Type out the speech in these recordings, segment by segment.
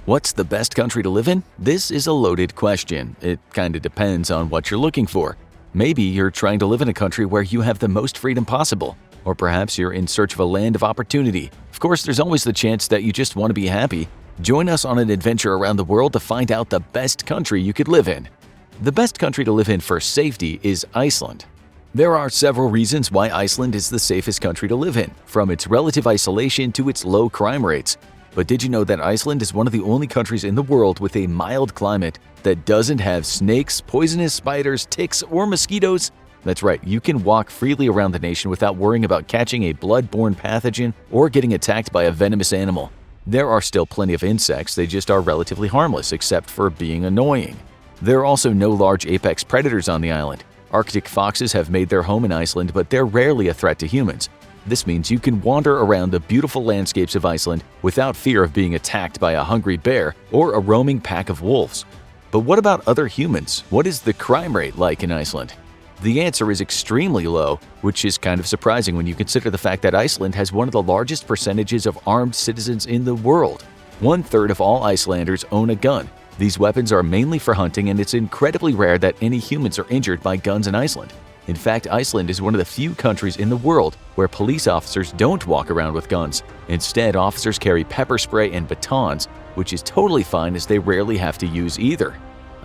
What's the best country to live in? This is a loaded question. It kinda depends on what you're looking for. Maybe you're trying to live in a country where you have the most freedom possible. Or perhaps you're in search of a land of opportunity. Of course, there's always the chance that you just want to be happy. Join us on an adventure around the world to find out the best country you could live in. The best country to live in for safety is Iceland. There are several reasons why Iceland is the safest country to live in, from its relative isolation to its low crime rates. But did you know that Iceland is one of the only countries in the world with a mild climate that doesn't have snakes, poisonous spiders, ticks, or mosquitoes? That's right, you can walk freely around the nation without worrying about catching a blood-borne pathogen or getting attacked by a venomous animal. There are still plenty of insects, they just are relatively harmless except for being annoying. There are also no large apex predators on the island. Arctic foxes have made their home in Iceland, but they're rarely a threat to humans. This means you can wander around the beautiful landscapes of Iceland without fear of being attacked by a hungry bear or a roaming pack of wolves. But what about other humans? What is the crime rate like in Iceland? The answer is extremely low, which is kind of surprising when you consider the fact that Iceland has one of the largest percentages of armed citizens in the world. 1/3 of all Icelanders own a gun. These weapons are mainly for hunting, and it's incredibly rare that any humans are injured by guns in Iceland. In fact, Iceland is one of the few countries in the world where police officers don't walk around with guns. Instead, officers carry pepper spray and batons, which is totally fine as they rarely have to use either.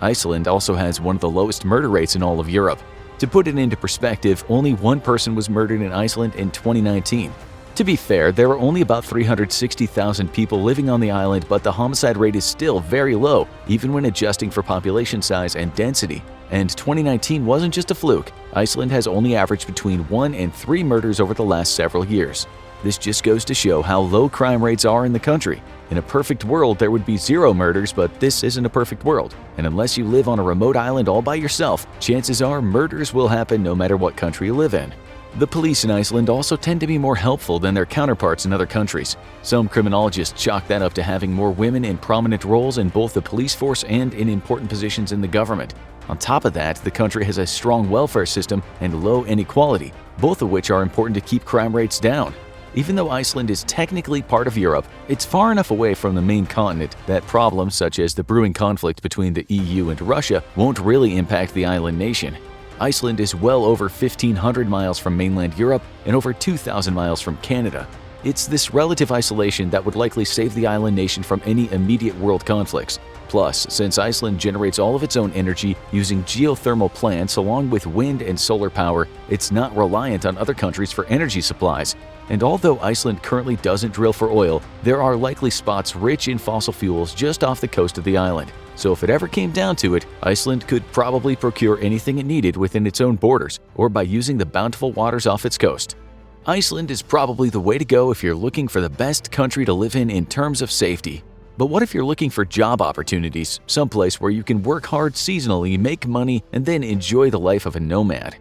Iceland also has one of the lowest murder rates in all of Europe. To put it into perspective, only one person was murdered in Iceland in 2019. To be fair, there are only about 360,000 people living on the island, but the homicide rate is still very low, even when adjusting for population size and density. And 2019 wasn't just a fluke. Iceland has only averaged between 1 and 3 murders over the last several years. This just goes to show how low crime rates are in the country. In a perfect world, there would be 0 murders, but this isn't a perfect world. And unless you live on a remote island all by yourself, chances are murders will happen no matter what country you live in. The police in Iceland also tend to be more helpful than their counterparts in other countries. Some criminologists chalk that up to having more women in prominent roles in both the police force and in important positions in the government. On top of that, the country has a strong welfare system and low inequality, both of which are important to keep crime rates down. Even though Iceland is technically part of Europe, it's far enough away from the main continent that problems such as the brewing conflict between the EU and Russia won't really impact the island nation. Iceland is well over 1,500 miles from mainland Europe and over 2,000 miles from Canada. It's this relative isolation that would likely save the island nation from any immediate world conflicts. Plus, since Iceland generates all of its own energy using geothermal plants along with wind and solar power, it's not reliant on other countries for energy supplies. And although Iceland currently doesn't drill for oil, there are likely spots rich in fossil fuels just off the coast of the island. So if it ever came down to it, Iceland could probably procure anything it needed within its own borders or by using the bountiful waters off its coast. Iceland is probably the way to go if you're looking for the best country to live in terms of safety. But what if you're looking for job opportunities, someplace where you can work hard seasonally, make money, and then enjoy the life of a nomad?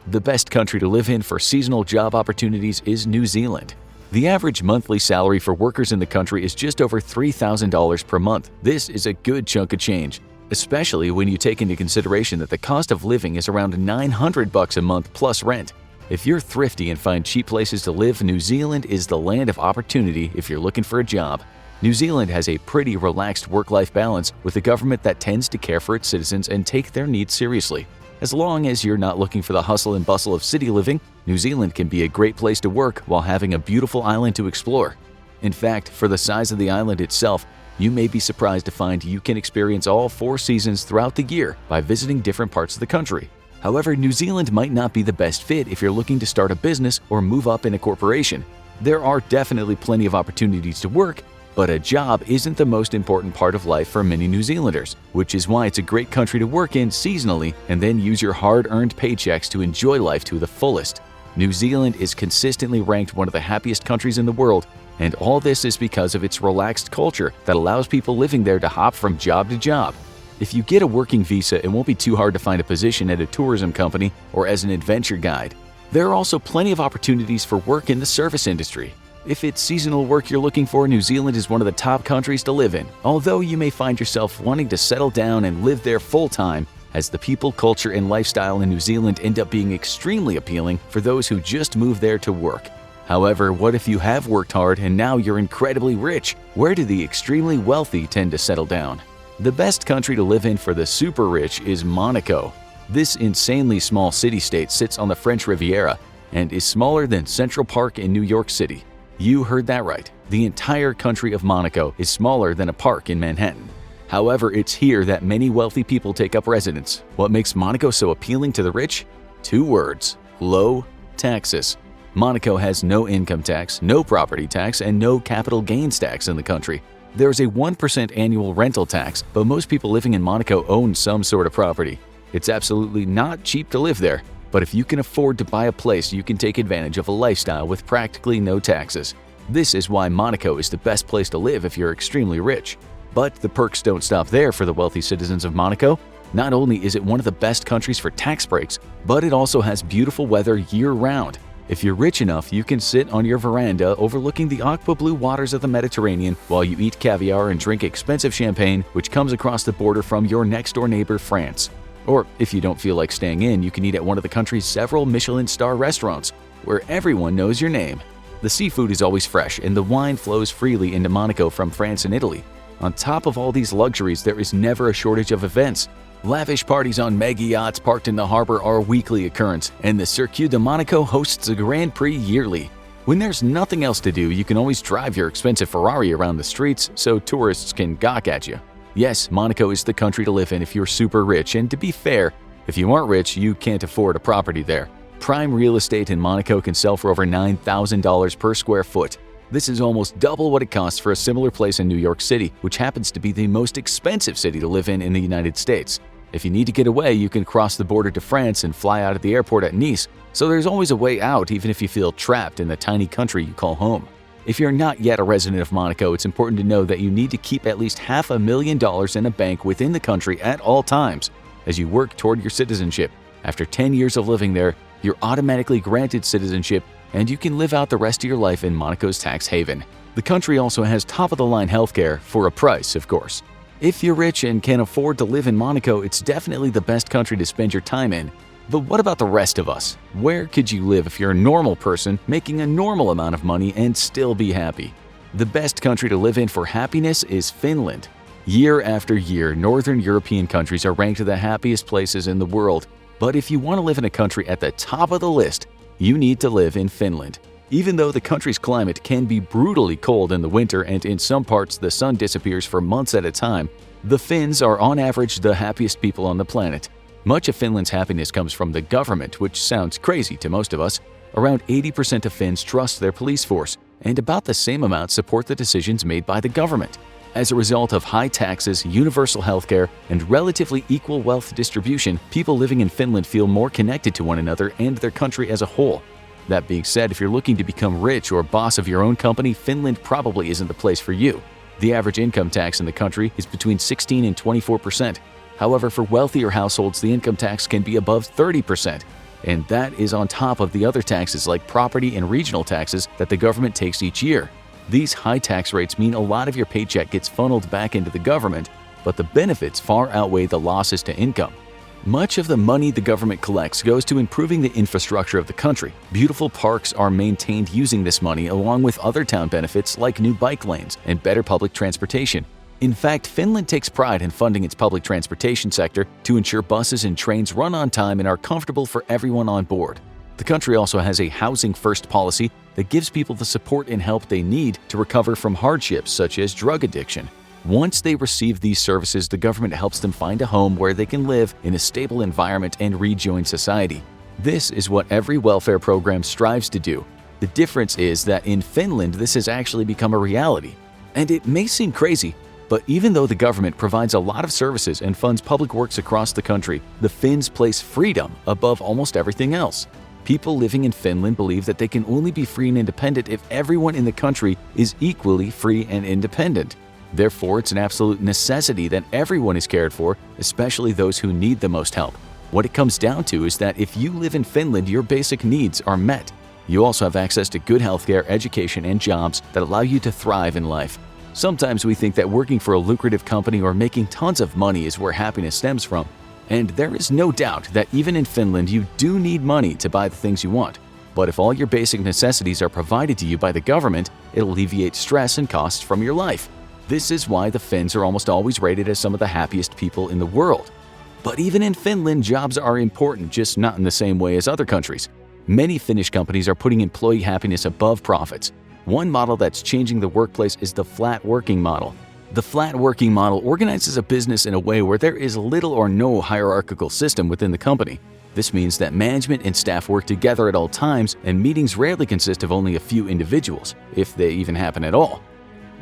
The best country to live in for seasonal job opportunities is New Zealand. The average monthly salary for workers in the country is just over $3,000 per month. This is a good chunk of change, especially when you take into consideration that the cost of living is around $900 a month plus rent. If you're thrifty and find cheap places to live, New Zealand is the land of opportunity if you're looking for a job. New Zealand has a pretty relaxed work-life balance with a government that tends to care for its citizens and take their needs seriously. As long as you're not looking for the hustle and bustle of city living, New Zealand can be a great place to work while having a beautiful island to explore. In fact, for the size of the island itself, you may be surprised to find you can experience all 4 seasons throughout the year by visiting different parts of the country. However, New Zealand might not be the best fit if you're looking to start a business or move up in a corporation. There are definitely plenty of opportunities to work, but a job isn't the most important part of life for many New Zealanders, which is why it's a great country to work in seasonally and then use your hard-earned paychecks to enjoy life to the fullest. New Zealand is consistently ranked one of the happiest countries in the world, and all this is because of its relaxed culture that allows people living there to hop from job to job. If you get a working visa, it won't be too hard to find a position at a tourism company or as an adventure guide. There are also plenty of opportunities for work in the service industry. If it's seasonal work you're looking for, New Zealand is one of the top countries to live in, although you may find yourself wanting to settle down and live there full-time, as the people, culture, and lifestyle in New Zealand end up being extremely appealing for those who just move there to work. However, what if you have worked hard and now you're incredibly rich? Where do the extremely wealthy tend to settle down? The best country to live in for the super rich is Monaco. This insanely small city-state sits on the French Riviera and is smaller than Central Park in New York City. You heard that right. The entire country of Monaco is smaller than a park in Manhattan. However, it's here that many wealthy people take up residence. What makes Monaco so appealing to the rich? 2 words: low taxes. Monaco has no income tax, no property tax, and no capital gains tax in the country. There's a 1% annual rental tax, but most people living in Monaco own some sort of property. It's absolutely not cheap to live there, but if you can afford to buy a place, you can take advantage of a lifestyle with practically no taxes. This is why Monaco is the best place to live if you're extremely rich. But the perks don't stop there for the wealthy citizens of Monaco. Not only is it one of the best countries for tax breaks, but it also has beautiful weather year-round. If you're rich enough, you can sit on your veranda overlooking the aqua blue waters of the Mediterranean while you eat caviar and drink expensive champagne, which comes across the border from your next-door neighbor, France. Or if you don't feel like staying in, you can eat at one of the country's several Michelin star restaurants, where everyone knows your name. The seafood is always fresh, and the wine flows freely into Monaco from France and Italy. On top of all these luxuries, there is never a shortage of events. Lavish parties on mega yachts parked in the harbor are a weekly occurrence, and the Circuit de Monaco hosts a Grand Prix yearly. When there's nothing else to do, you can always drive your expensive Ferrari around the streets so tourists can gawk at you. Yes, Monaco is the country to live in if you're super rich, and to be fair, if you aren't rich, you can't afford a property there. Prime real estate in Monaco can sell for over $9,000 per square foot. This is almost double what it costs for a similar place in New York City, which happens to be the most expensive city to live in the United States. If you need to get away, you can cross the border to France and fly out of the airport at Nice, so there's always a way out even if you feel trapped in the tiny country you call home. If you're not yet a resident of Monaco, it's important to know that you need to keep at least $500,000 in a bank within the country at all times as you work toward your citizenship. After 10 years of living there, you're automatically granted citizenship and you can live out the rest of your life in Monaco's tax haven. The country also has top-of-the-line healthcare for a price, of course. If you're rich and can afford to live in Monaco, it's definitely the best country to spend your time in. But what about the rest of us? Where could you live if you're a normal person making a normal amount of money and still be happy? The best country to live in for happiness is Finland. Year after year, Northern European countries are ranked the happiest places in the world. But if you want to live in a country at the top of the list, you need to live in Finland. Even though the country's climate can be brutally cold in the winter and in some parts the sun disappears for months at a time, the Finns are on average the happiest people on the planet. Much of Finland's happiness comes from the government, which sounds crazy to most of us. Around 80% of Finns trust their police force, and about the same amount support the decisions made by the government. As a result of high taxes, universal healthcare, and relatively equal wealth distribution, people living in Finland feel more connected to one another and their country as a whole. That being said, if you're looking to become rich or boss of your own company, Finland probably isn't the place for you. The average income tax in the country is between 16 and 24%. However, for wealthier households, the income tax can be above 30%. And that is on top of the other taxes like property and regional taxes that the government takes each year. These high tax rates mean a lot of your paycheck gets funneled back into the government, but the benefits far outweigh the losses to income. Much of the money the government collects goes to improving the infrastructure of the country. Beautiful parks are maintained using this money along with other town benefits like new bike lanes and better public transportation. In fact, Finland takes pride in funding its public transportation sector to ensure buses and trains run on time and are comfortable for everyone on board. The country also has a housing-first policy that gives people the support and help they need to recover from hardships such as drug addiction. Once they receive these services, the government helps them find a home where they can live in a stable environment and rejoin society. This is what every welfare program strives to do. The difference is that in Finland, this has actually become a reality. And it may seem crazy, but even though the government provides a lot of services and funds public works across the country, the Finns place freedom above almost everything else. People living in Finland believe that they can only be free and independent if everyone in the country is equally free and independent. Therefore, it's an absolute necessity that everyone is cared for, especially those who need the most help. What it comes down to is that if you live in Finland, your basic needs are met. You also have access to good healthcare, education, and jobs that allow you to thrive in life. Sometimes we think that working for a lucrative company or making tons of money is where happiness stems from. And there is no doubt that even in Finland, you do need money to buy the things you want. But if all your basic necessities are provided to you by the government, it'll alleviate stress and costs from your life. This is why the Finns are almost always rated as some of the happiest people in the world. But even in Finland, jobs are important, just not in the same way as other countries. Many Finnish companies are putting employee happiness above profits. One model that's changing the workplace is the flat working model. The flat working model organizes a business in a way where there is little or no hierarchical system within the company. This means that management and staff work together at all times, and meetings rarely consist of only a few individuals, if they even happen at all.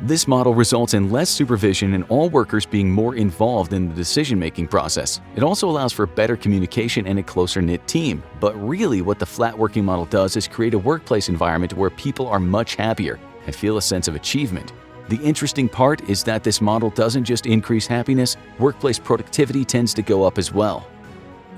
This model results in less supervision and all workers being more involved in the decision-making process. It also allows for better communication and a closer-knit team. But really, what the flat working model does is create a workplace environment where people are much happier and feel a sense of achievement. The interesting part is that this model doesn't just increase happiness, workplace productivity tends to go up as well.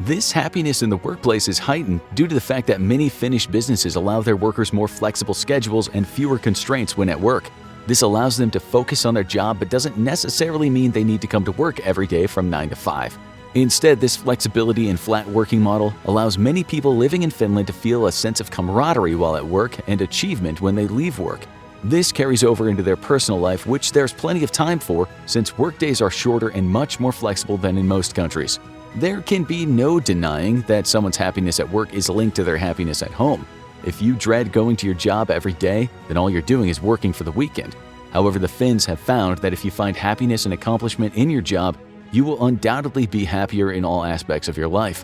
This happiness in the workplace is heightened due to the fact that many Finnish businesses allow their workers more flexible schedules and fewer constraints when at work. This allows them to focus on their job but doesn't necessarily mean they need to come to work every day from 9 to 5. Instead, this flexibility and flat working model allows many people living in Finland to feel a sense of camaraderie while at work and achievement when they leave work. This carries over into their personal life, which there's plenty of time for since workdays are shorter and much more flexible than in most countries. There can be no denying that someone's happiness at work is linked to their happiness at home. If you dread going to your job every day, then all you're doing is working for the weekend. However, the Finns have found that if you find happiness and accomplishment in your job, you will undoubtedly be happier in all aspects of your life.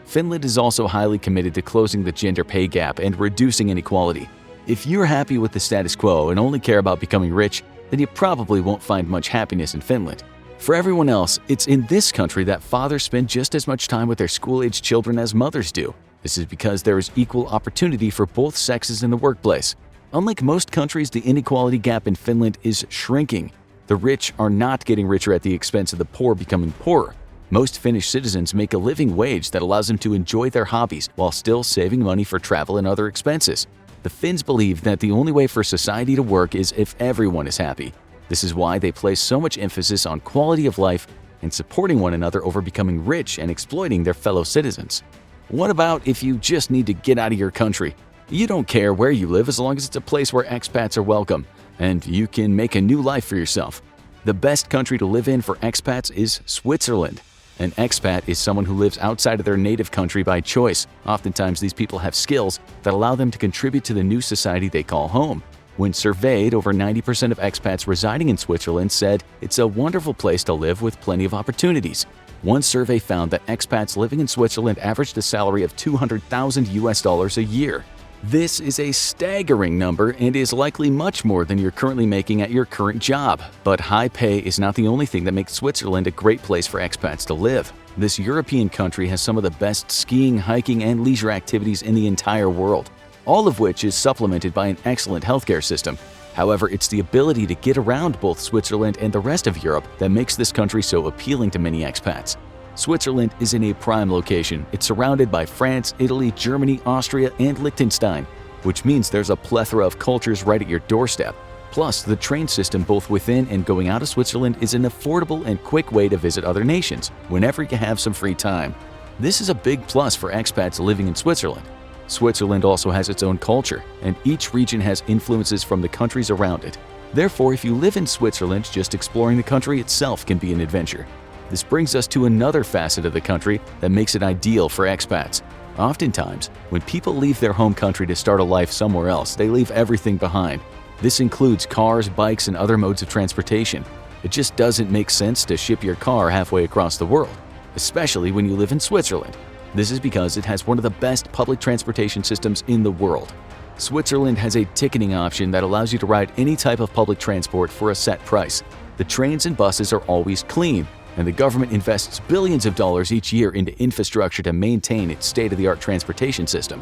Finland is also highly committed to closing the gender pay gap and reducing inequality. If you're happy with the status quo and only care about becoming rich, then you probably won't find much happiness in Finland. For everyone else, it's in this country that fathers spend just as much time with their school-aged children as mothers do. This is because there is equal opportunity for both sexes in the workplace. Unlike most countries, the inequality gap in Finland is shrinking. The rich are not getting richer at the expense of the poor becoming poorer. Most Finnish citizens make a living wage that allows them to enjoy their hobbies while still saving money for travel and other expenses. The Finns believe that the only way for society to work is if everyone is happy. This is why they place so much emphasis on quality of life and supporting one another over becoming rich and exploiting their fellow citizens. What about if you just need to get out of your country? You don't care where you live as long as it's a place where expats are welcome and you can make a new life for yourself. The best country to live in for expats is Switzerland. An expat is someone who lives outside of their native country by choice. Oftentimes, these people have skills that allow them to contribute to the new society they call home. When surveyed, over 90% of expats residing in Switzerland said it's a wonderful place to live with plenty of opportunities. One survey found that expats living in Switzerland averaged a salary of $200,000 a year. This is a staggering number and is likely much more than you're currently making at your current job. But high pay is not the only thing that makes Switzerland a great place for expats to live. This European country has some of the best skiing, hiking, and leisure activities in the entire world, all of which is supplemented by an excellent healthcare system. However, it's the ability to get around both Switzerland and the rest of Europe that makes this country so appealing to many expats. Switzerland is in a prime location. It's surrounded by France, Italy, Germany, Austria, and Liechtenstein, which means there's a plethora of cultures right at your doorstep. Plus, the train system both within and going out of Switzerland is an affordable and quick way to visit other nations whenever you have some free time. This is a big plus for expats living in Switzerland. Switzerland also has its own culture, and each region has influences from the countries around it. Therefore, if you live in Switzerland, just exploring the country itself can be an adventure. This brings us to another facet of the country that makes it ideal for expats. Oftentimes, when people leave their home country to start a life somewhere else, they leave everything behind. This includes cars, bikes, and other modes of transportation. It just doesn't make sense to ship your car halfway across the world, especially when you live in Switzerland. This is because it has one of the best public transportation systems in the world. Switzerland has a ticketing option that allows you to ride any type of public transport for a set price. The trains and buses are always clean, and the government invests billions of dollars each year into infrastructure to maintain its state-of-the-art transportation system.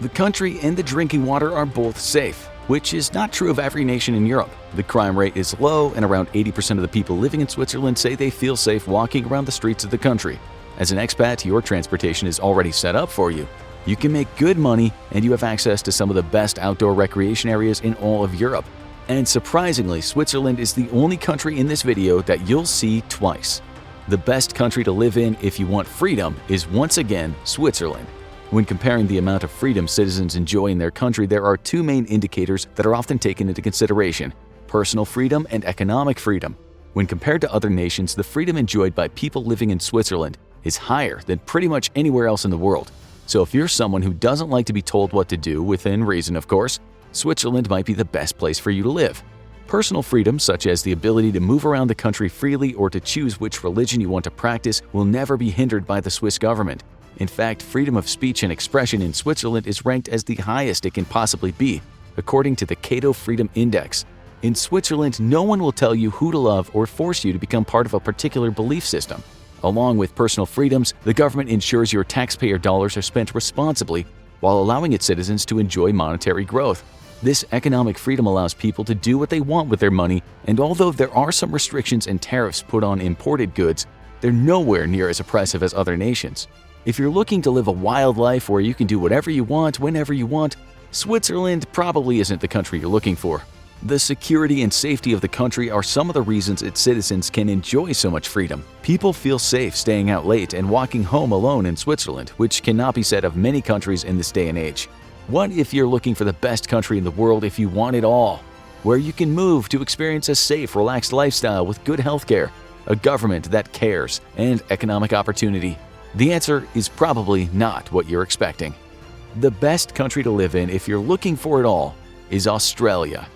The country and the drinking water are both safe, which is not true of every nation in Europe. The crime rate is low, and around 80% of the people living in Switzerland say they feel safe walking around the streets of the country. As an expat, your transportation is already set up for you. You can make good money, and you have access to some of the best outdoor recreation areas in all of Europe. And surprisingly, Switzerland is the only country in this video that you'll see twice. The best country to live in if you want freedom is once again Switzerland. When comparing the amount of freedom citizens enjoy in their country, there are two main indicators that are often taken into consideration: personal freedom and economic freedom. When compared to other nations, the freedom enjoyed by people living in Switzerland is higher than pretty much anywhere else in the world. So if you're someone who doesn't like to be told what to do, within reason of course, Switzerland might be the best place for you to live. Personal freedom, such as the ability to move around the country freely or to choose which religion you want to practice, will never be hindered by the Swiss government. In fact, freedom of speech and expression in Switzerland is ranked as the highest it can possibly be, according to the Cato Freedom Index. In Switzerland, no one will tell you who to love or force you to become part of a particular belief system. Along with personal freedoms, the government ensures your taxpayer dollars are spent responsibly while allowing its citizens to enjoy monetary growth. This economic freedom allows people to do what they want with their money, and although there are some restrictions and tariffs put on imported goods, they're nowhere near as oppressive as other nations. If you're looking to live a wild life where you can do whatever you want, whenever you want, Switzerland probably isn't the country you're looking for. The security and safety of the country are some of the reasons its citizens can enjoy so much freedom. People feel safe staying out late and walking home alone in Switzerland, which cannot be said of many countries in this day and age. What if you're looking for the best country in the world if you want it all? Where you can move to experience a safe, relaxed lifestyle with good healthcare, a government that cares, and economic opportunity? The answer is probably not what you're expecting. The best country to live in if you're looking for it all is Australia.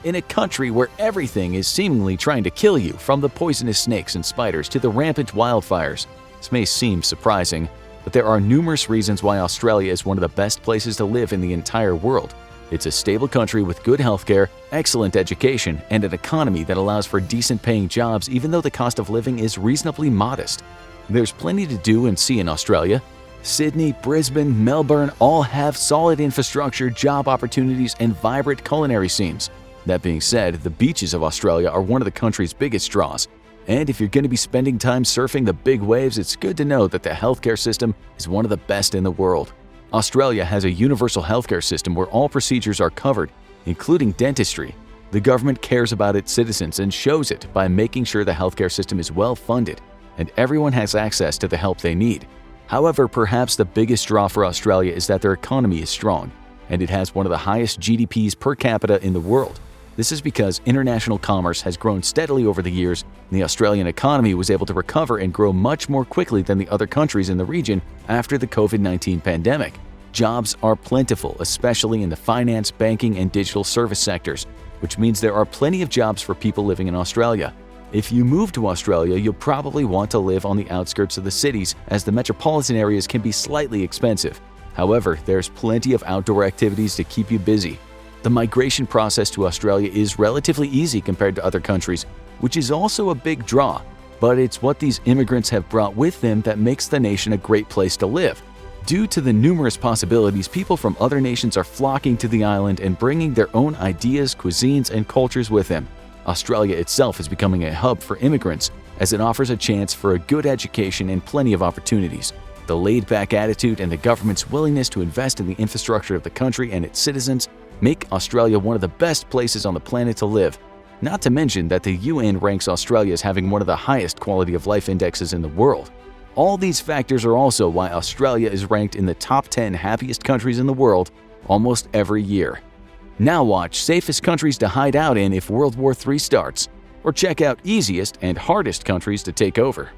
In a country where everything is seemingly trying to kill you, from the poisonous snakes and spiders to the rampant wildfires. This may seem surprising, but there are numerous reasons why Australia is one of the best places to live in the entire world. It's a stable country with good healthcare, excellent education, and an economy that allows for decent paying jobs even though the cost of living is reasonably modest. There's plenty to do and see in Australia. Sydney, Brisbane, Melbourne all have solid infrastructure, job opportunities, and vibrant culinary scenes. That being said, the beaches of Australia are one of the country's biggest draws. And if you're going to be spending time surfing the big waves, it's good to know that the healthcare system is one of the best in the world. Australia has a universal healthcare system where all procedures are covered, including dentistry. The government cares about its citizens and shows it by making sure the healthcare system is well funded and everyone has access to the help they need. However, perhaps the biggest draw for Australia is that their economy is strong, and it has one of the highest GDPs per capita in the world. This is because international commerce has grown steadily over the years, and the Australian economy was able to recover and grow much more quickly than the other countries in the region after the COVID-19 pandemic. Jobs are plentiful, especially in the finance, banking, and digital service sectors, which means there are plenty of jobs for people living in Australia. If you move to Australia, you'll probably want to live on the outskirts of the cities, as the metropolitan areas can be slightly expensive. However, there's plenty of outdoor activities to keep you busy. The migration process to Australia is relatively easy compared to other countries, which is also a big draw. But it's what these immigrants have brought with them that makes the nation a great place to live. Due to the numerous possibilities, people from other nations are flocking to the island and bringing their own ideas, cuisines, and cultures with them. Australia itself is becoming a hub for immigrants, as it offers a chance for a good education and plenty of opportunities. The laid-back attitude and the government's willingness to invest in the infrastructure of the country and its citizens make Australia one of the best places on the planet to live. Not to mention that the UN ranks Australia as having one of the highest quality of life indexes in the world. All these factors are also why Australia is ranked in the top 10 happiest countries in the world almost every year. Now watch Safest Countries to Hide Out in if World War III starts, or check out Easiest and Hardest Countries to Take Over.